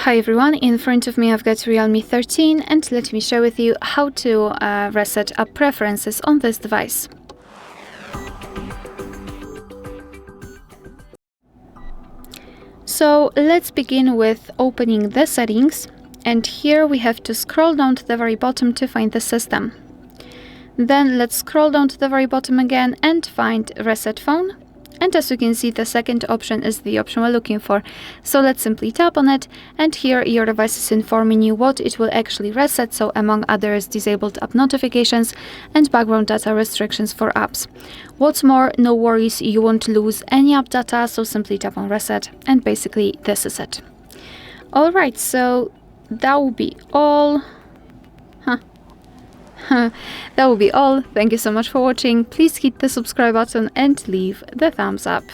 Hi everyone, in front of me I've got Realme 13 and let me share with you how to reset app preferences on this device. So let's begin with opening the settings, and here we have to scroll down to the very bottom to find the system. Then let's scroll down to the very bottom again and find Reset Phone. And as you can see, the second option is the option we're looking for. So let's simply tap on it, and here your device is informing you what it will actually reset. So among others, disabled app notifications and background data restrictions for apps. What's more, no worries, you won't lose any app data, so simply tap on reset, and basically this is it. Alright, so that will be all. That will be all. Thank you so much for watching. Please hit the subscribe button and leave the thumbs up.